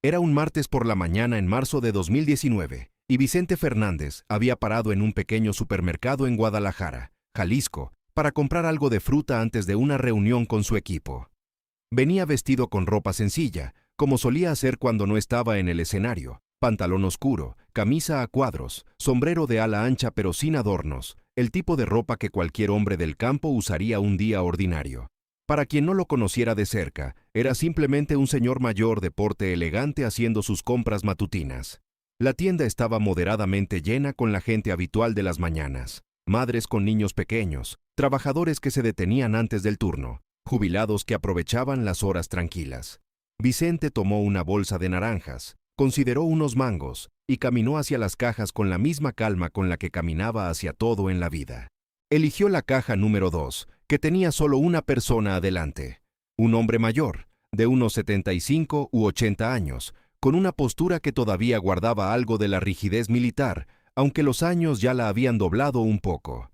Era un martes por la mañana en marzo de 2019, y Vicente Fernández había parado en un pequeño supermercado en Guadalajara, Jalisco, para comprar algo de fruta antes de una reunión con su equipo. Venía vestido con ropa sencilla, como solía hacer cuando no estaba en el escenario: pantalón oscuro, camisa a cuadros, sombrero de ala ancha pero sin adornos, el tipo de ropa que cualquier hombre del campo usaría un día ordinario. Para quien no lo conociera de cerca, era simplemente un señor mayor de porte elegante haciendo sus compras matutinas. La tienda estaba moderadamente llena con la gente habitual de las mañanas: madres con niños pequeños, trabajadores que se detenían antes del turno, jubilados que aprovechaban las horas tranquilas. Vicente tomó una bolsa de naranjas, consideró unos mangos y caminó hacia las cajas con la misma calma con la que caminaba hacia todo en la vida. Eligió la caja número 2, que tenía solo una persona adelante: un hombre mayor, de unos 75 u 80 años, con una postura que todavía guardaba algo de la rigidez militar, aunque los años ya la habían doblado un poco.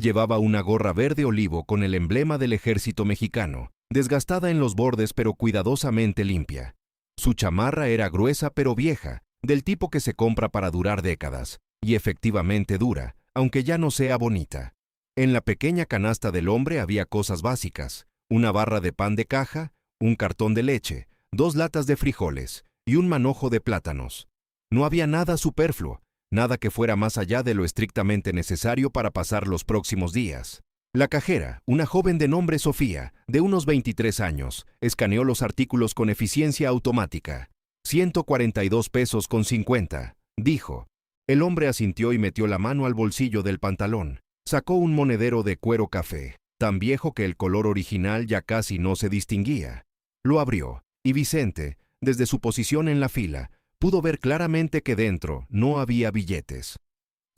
Llevaba una gorra verde olivo con el emblema del ejército mexicano, desgastada en los bordes pero cuidadosamente limpia. Su chamarra era gruesa pero vieja, del tipo que se compra para durar décadas, y efectivamente dura, aunque ya no sea bonita. En la pequeña canasta del hombre había cosas básicas: una barra de pan de caja, un cartón de leche, 2 latas de frijoles y un manojo de plátanos. No había nada superfluo, nada que fuera más allá de lo estrictamente necesario para pasar los próximos días. La cajera, una joven de nombre Sofía, de unos 23 años, escaneó los artículos con eficiencia automática. 142 pesos con 50, dijo. El hombre asintió y metió la mano al bolsillo del pantalón. Sacó un monedero de cuero café, tan viejo que el color original ya casi no se distinguía. Lo abrió, y Vicente, desde su posición en la fila, pudo ver claramente que dentro no había billetes,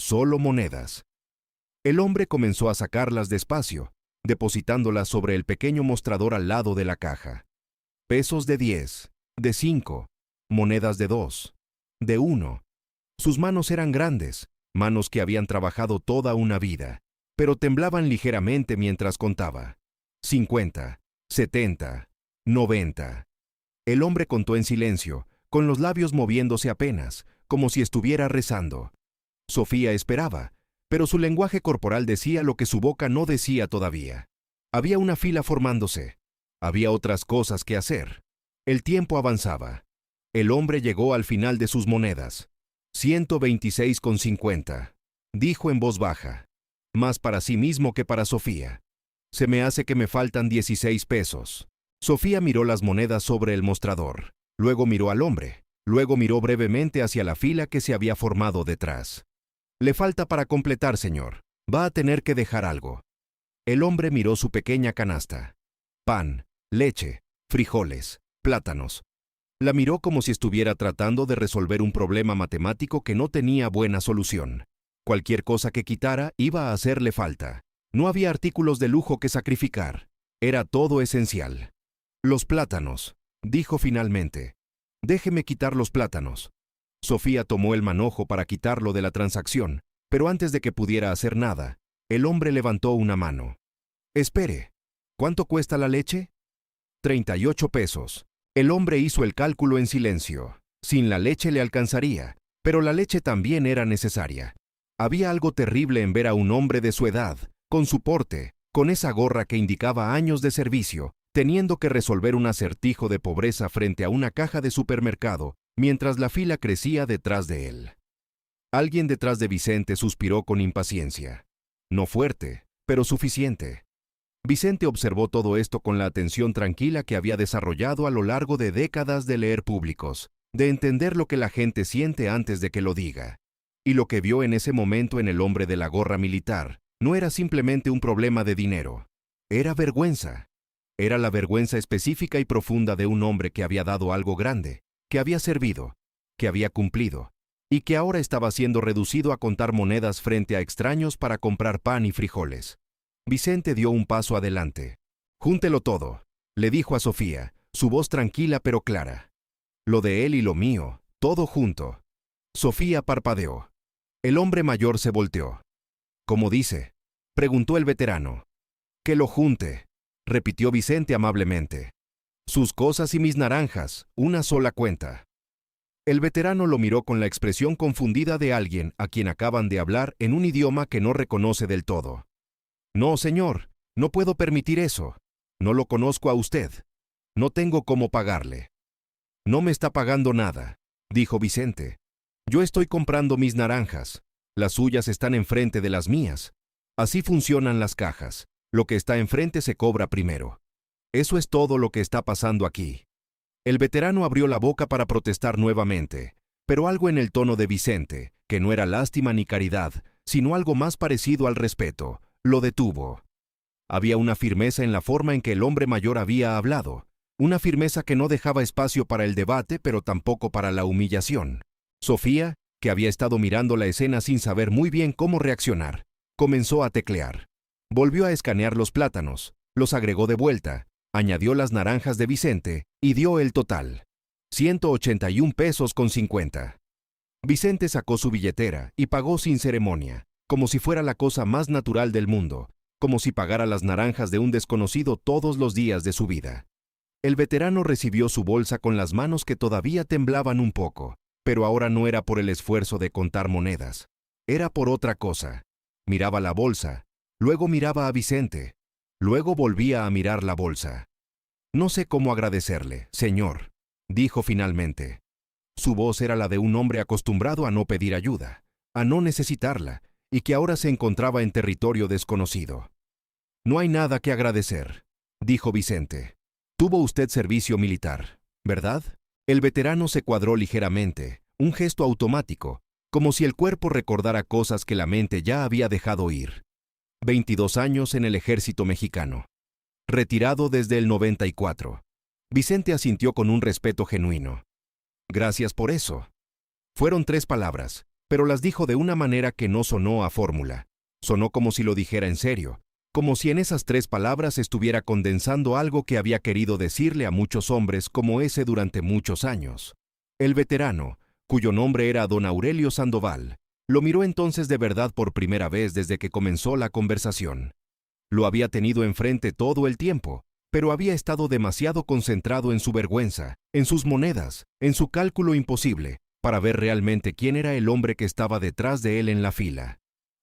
solo monedas. El hombre comenzó a sacarlas despacio, depositándolas sobre el pequeño mostrador al lado de la caja. Pesos de 10, de 5, monedas de 2, de 1. Sus manos eran grandes, manos que habían trabajado toda una vida, pero temblaban ligeramente mientras contaba. 50, 70, 90. El hombre contó en silencio, con los labios moviéndose apenas, como si estuviera rezando. Sofía esperaba, pero su lenguaje corporal decía lo que su boca no decía todavía. Había una fila formándose. Había otras cosas que hacer. El tiempo avanzaba. El hombre llegó al final de sus monedas. 126,50, dijo en voz baja, más para sí mismo que para Sofía. Se me hace que me faltan 16 pesos. Sofía miró las monedas sobre el mostrador, luego miró al hombre, luego miró brevemente hacia la fila que se había formado detrás. Le falta para completar, señor. Va a tener que dejar algo. El hombre miró su pequeña canasta. Pan, leche, frijoles, plátanos. La miró como si estuviera tratando de resolver un problema matemático que no tenía buena solución. Cualquier cosa que quitara iba a hacerle falta. No había artículos de lujo que sacrificar. Era todo esencial. Los plátanos, dijo finalmente. Déjeme quitar los plátanos. Sofía tomó el manojo para quitarlo de la transacción, pero antes de que pudiera hacer nada, el hombre levantó una mano. Espere, ¿cuánto cuesta la leche? 38 pesos. El hombre hizo el cálculo en silencio. Sin la leche le alcanzaría, pero la leche también era necesaria. Había algo terrible en ver a un hombre de su edad, con su porte, con esa gorra que indicaba años de servicio, teniendo que resolver un acertijo de pobreza frente a una caja de supermercado, mientras la fila crecía detrás de él. Alguien detrás de Vicente suspiró con impaciencia. No fuerte, pero suficiente. Vicente observó todo esto con la atención tranquila que había desarrollado a lo largo de décadas de leer públicos, de entender lo que la gente siente antes de que lo diga. Y lo que vio en ese momento en el hombre de la gorra militar no era simplemente un problema de dinero. Era vergüenza. Era la vergüenza específica y profunda de un hombre que había dado algo grande, que había servido, que había cumplido, y que ahora estaba siendo reducido a contar monedas frente a extraños para comprar pan y frijoles. Vicente dio un paso adelante. «Júntelo todo», le dijo a Sofía, su voz tranquila pero clara. «Lo de él y lo mío, todo junto». Sofía parpadeó. El hombre mayor se volteó. «¿Cómo dice?», preguntó el veterano. «Que lo junte», repitió Vicente amablemente. «Sus cosas y mis naranjas, una sola cuenta». El veterano lo miró con la expresión confundida de alguien a quien acaban de hablar en un idioma que no reconoce del todo. No, señor, no puedo permitir eso. No lo conozco a usted. No tengo cómo pagarle. No me está pagando nada, dijo Vicente. Yo estoy comprando mis naranjas. Las suyas están enfrente de las mías. Así funcionan las cajas. Lo que está enfrente se cobra primero. Eso es todo lo que está pasando aquí. El veterano abrió la boca para protestar nuevamente, pero algo en el tono de Vicente, que no era lástima ni caridad, sino algo más parecido al respeto, lo detuvo. Había una firmeza en la forma en que el hombre mayor había hablado, una firmeza que no dejaba espacio para el debate, pero tampoco para la humillación. Sofía, que había estado mirando la escena sin saber muy bien cómo reaccionar, comenzó a teclear. Volvió a escanear los plátanos, los agregó de vuelta, añadió las naranjas de Vicente y dio el total. 181 pesos con 50. Vicente sacó su billetera y pagó sin ceremonia, como si fuera la cosa más natural del mundo, como si pagara las naranjas de un desconocido todos los días de su vida. El veterano recibió su bolsa con las manos que todavía temblaban un poco, pero ahora no era por el esfuerzo de contar monedas, era por otra cosa. Miraba la bolsa, luego miraba a Vicente, luego volvía a mirar la bolsa. No sé cómo agradecerle, señor, dijo finalmente. Su voz era la de un hombre acostumbrado a no pedir ayuda, a no necesitarla, y que ahora se encontraba en territorio desconocido. No hay nada que agradecer, dijo Vicente. Tuvo usted servicio militar, ¿verdad? El veterano se cuadró ligeramente, un gesto automático, como si el cuerpo recordara cosas que la mente ya había dejado ir. 22 años en el ejército mexicano. Retirado desde el 94. Vicente asintió con un respeto genuino. Gracias por eso. Fueron 3 palabras, pero las dijo de una manera que no sonó a fórmula. Sonó como si lo dijera en serio, como si en esas 3 palabras estuviera condensando algo que había querido decirle a muchos hombres como ese durante muchos años. El veterano, cuyo nombre era don Aurelio Sandoval, lo miró entonces de verdad por primera vez desde que comenzó la conversación. Lo había tenido enfrente todo el tiempo, pero había estado demasiado concentrado en su vergüenza, en sus monedas, en su cálculo imposible, para ver realmente quién era el hombre que estaba detrás de él en la fila.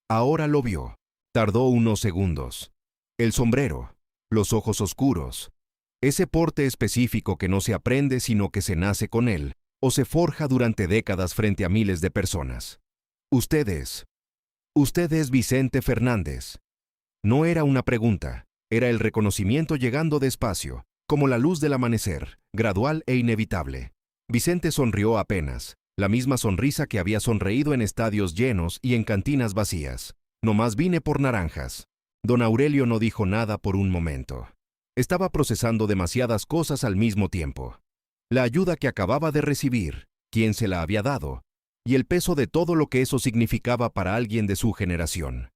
Ahora lo vio. Tardó unos segundos. El sombrero, los ojos oscuros, ese porte específico que no se aprende sino que se nace con él, o se forja durante décadas frente a miles de personas. Usted es Vicente Fernández. No era una pregunta, era el reconocimiento llegando despacio, como la luz del amanecer, gradual e inevitable. Vicente sonrió apenas, la misma sonrisa que había sonreído en estadios llenos y en cantinas vacías. Nomás vine por naranjas. Don Aurelio no dijo nada por un momento. Estaba procesando demasiadas cosas al mismo tiempo. La ayuda que acababa de recibir, quién se la había dado, y el peso de todo lo que eso significaba para alguien de su generación.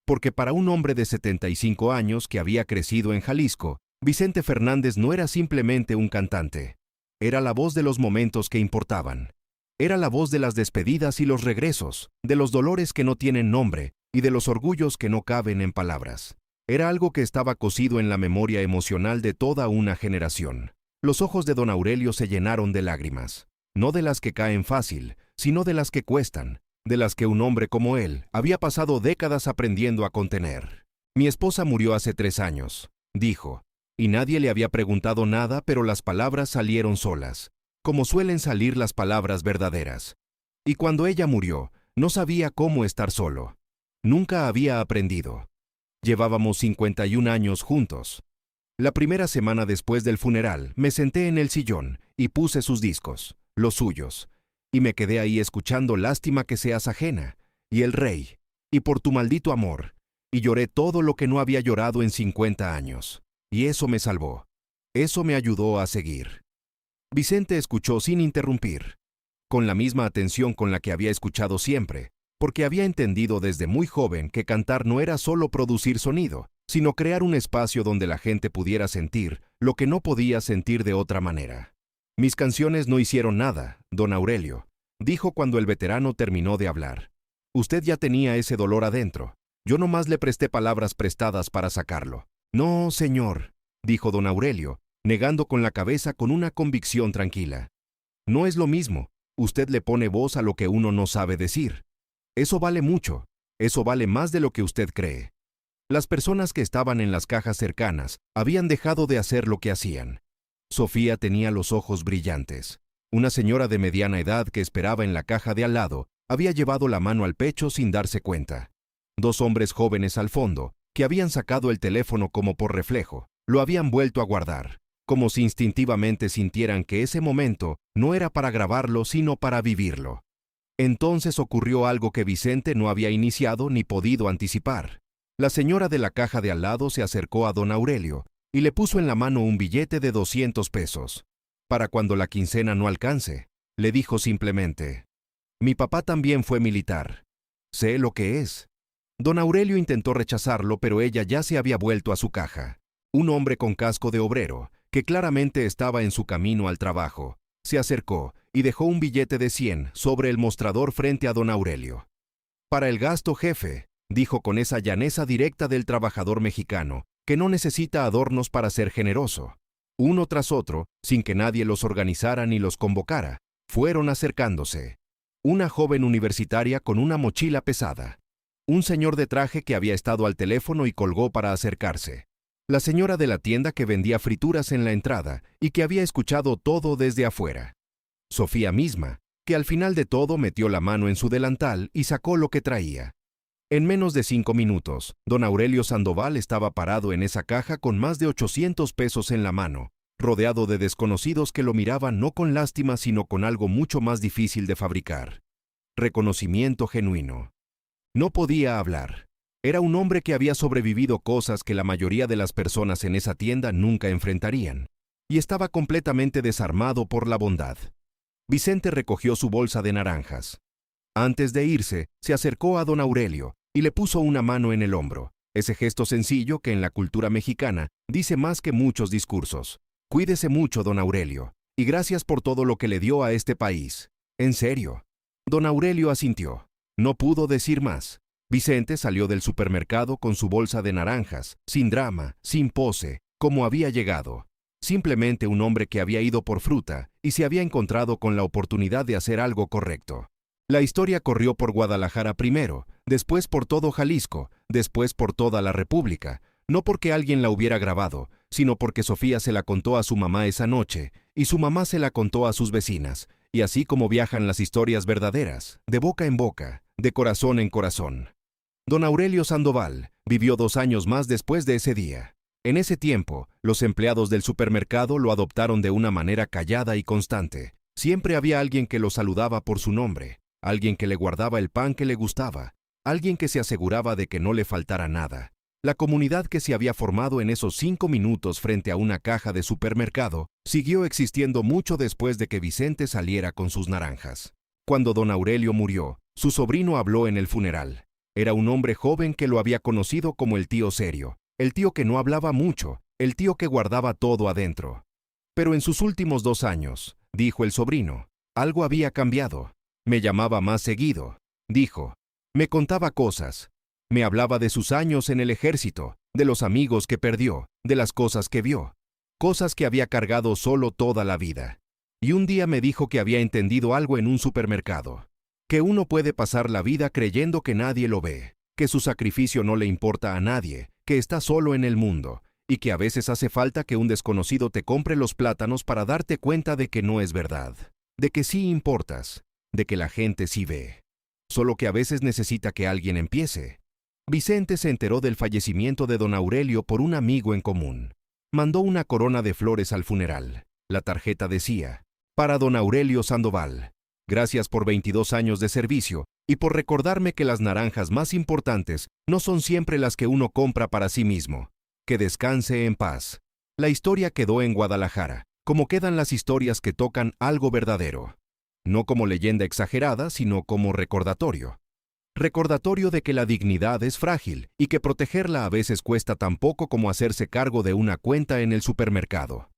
Porque para un hombre de 75 años que había crecido en Jalisco, Vicente Fernández no era simplemente un cantante. Era la voz de los momentos que importaban. Era la voz de las despedidas y los regresos, de los dolores que no tienen nombre y de los orgullos que no caben en palabras. Era algo que estaba cosido en la memoria emocional de toda una generación. Los ojos de don Aurelio se llenaron de lágrimas, no de las que caen fácil, sino de las que cuestan, de las que un hombre como él había pasado décadas aprendiendo a contener. Mi esposa murió hace 3 años, dijo, y nadie le había preguntado nada, pero las palabras salieron solas, como suelen salir las palabras verdaderas. Y cuando ella murió, no sabía cómo estar solo. Nunca había aprendido. Llevábamos 51 años juntos. La primera semana después del funeral, me senté en el sillón y puse sus discos, los suyos, y me quedé ahí escuchando Lástima que seas ajena, y El Rey, y Por tu maldito amor, y lloré todo lo que no había llorado en 50 años. Y eso me salvó. Eso me ayudó a seguir. Vicente escuchó sin interrumpir, con la misma atención con la que había escuchado siempre, porque había entendido desde muy joven que cantar no era solo producir sonido, sino crear un espacio donde la gente pudiera sentir lo que no podía sentir de otra manera. Mis canciones no hicieron nada, don Aurelio, dijo cuando el veterano terminó de hablar. Usted ya tenía ese dolor adentro. Yo nomás le presté palabras prestadas para sacarlo. No, señor, dijo don Aurelio, negando con la cabeza con una convicción tranquila. No es lo mismo. Usted le pone voz a lo que uno no sabe decir. Eso vale mucho. Eso vale más de lo que usted cree. Las personas que estaban en las cajas cercanas habían dejado de hacer lo que hacían. Sofía tenía los ojos brillantes. Una señora de mediana edad que esperaba en la caja de al lado había llevado la mano al pecho sin darse cuenta. Dos hombres jóvenes al fondo, que habían sacado el teléfono como por reflejo, lo habían vuelto a guardar, como si instintivamente sintieran que ese momento no era para grabarlo, sino para vivirlo. Entonces ocurrió algo que Vicente no había iniciado ni podido anticipar. La señora de la caja de al lado se acercó a don Aurelio y le puso en la mano un billete de 200 pesos. Para cuando la quincena no alcance, le dijo simplemente: «Mi papá también fue militar. Sé lo que es». Don Aurelio intentó rechazarlo, pero ella ya se había vuelto a su caja. Un hombre con casco de obrero, que claramente estaba en su camino al trabajo, se acercó y dejó un billete de 100 sobre el mostrador frente a don Aurelio. «Para el gasto, jefe», dijo con esa llaneza directa del trabajador mexicano, que no necesita adornos para ser generoso. Uno tras otro, sin que nadie los organizara ni los convocara, fueron acercándose. Una joven universitaria con una mochila pesada. Un señor de traje que había estado al teléfono y colgó para acercarse. La señora de la tienda que vendía frituras en la entrada y que había escuchado todo desde afuera. Sofía misma, que al final de todo metió la mano en su delantal y sacó lo que traía. En menos de 5 minutos, don Aurelio Sandoval estaba parado en esa caja con más de 800 pesos en la mano, rodeado de desconocidos que lo miraban no con lástima sino con algo mucho más difícil de fabricar: reconocimiento genuino. No podía hablar. Era un hombre que había sobrevivido cosas que la mayoría de las personas en esa tienda nunca enfrentarían, y estaba completamente desarmado por la bondad. Vicente recogió su bolsa de naranjas. Antes de irse, se acercó a don Aurelio y le puso una mano en el hombro, ese gesto sencillo que en la cultura mexicana dice más que muchos discursos. «Cuídese mucho, don Aurelio, y gracias por todo lo que le dio a este país. En serio». Don Aurelio asintió. No pudo decir más. Vicente salió del supermercado con su bolsa de naranjas, sin drama, sin pose, como había llegado. Simplemente un hombre que había ido por fruta y se había encontrado con la oportunidad de hacer algo correcto. La historia corrió por Guadalajara primero, después por todo Jalisco, después por toda la República, no porque alguien la hubiera grabado, sino porque Sofía se la contó a su mamá esa noche, y su mamá se la contó a sus vecinas, y así como viajan las historias verdaderas, de boca en boca, de corazón en corazón. Don Aurelio Sandoval vivió 2 años más después de ese día. En ese tiempo, los empleados del supermercado lo adoptaron de una manera callada y constante. Siempre había alguien que lo saludaba por su nombre, alguien que le guardaba el pan que le gustaba, alguien que se aseguraba de que no le faltara nada. La comunidad que se había formado en esos 5 minutos frente a una caja de supermercado siguió existiendo mucho después de que Vicente saliera con sus naranjas. Cuando don Aurelio murió, su sobrino habló en el funeral. Era un hombre joven que lo había conocido como el tío serio, el tío que no hablaba mucho, el tío que guardaba todo adentro. Pero en sus últimos 2 años, dijo el sobrino, algo había cambiado. Me llamaba más seguido, dijo. Me contaba cosas. Me hablaba de sus años en el ejército, de los amigos que perdió, de las cosas que vio, cosas que había cargado solo toda la vida. Y un día me dijo que había entendido algo en un supermercado, que uno puede pasar la vida creyendo que nadie lo ve, que su sacrificio no le importa a nadie, que está solo en el mundo, y que a veces hace falta que un desconocido te compre los plátanos para darte cuenta de que no es verdad, de que sí importas, de que la gente sí ve. Solo que a veces necesita que alguien empiece. Vicente se enteró del fallecimiento de don Aurelio por un amigo en común. Mandó una corona de flores al funeral. La tarjeta decía: «Para don Aurelio Sandoval. Gracias por 22 años de servicio y por recordarme que las naranjas más importantes no son siempre las que uno compra para sí mismo. Que descanse en paz». La historia quedó en Guadalajara, como quedan las historias que tocan algo verdadero. No como leyenda exagerada, sino como recordatorio. Recordatorio de que la dignidad es frágil y que protegerla a veces cuesta tan poco como hacerse cargo de una cuenta en el supermercado.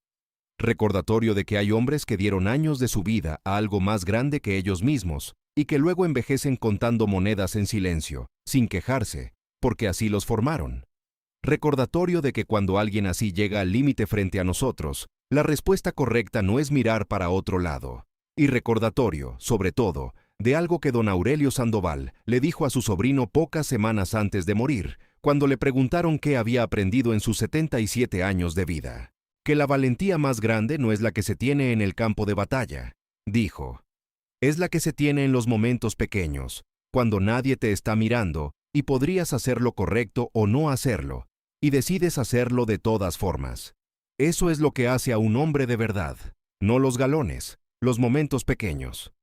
Recordatorio de que hay hombres que dieron años de su vida a algo más grande que ellos mismos y que luego envejecen contando monedas en silencio, sin quejarse, porque así los formaron. Recordatorio de que cuando alguien así llega al límite frente a nosotros, la respuesta correcta no es mirar para otro lado, y recordatorio, sobre todo, de algo que don Aurelio Sandoval le dijo a su sobrino pocas semanas antes de morir, cuando le preguntaron qué había aprendido en sus 77 años de vida. Que la valentía más grande no es la que se tiene en el campo de batalla, dijo. Es la que se tiene en los momentos pequeños, cuando nadie te está mirando y podrías hacer lo correcto o no hacerlo, y decides hacerlo de todas formas. Eso es lo que hace a un hombre de verdad, no los galones, los momentos pequeños.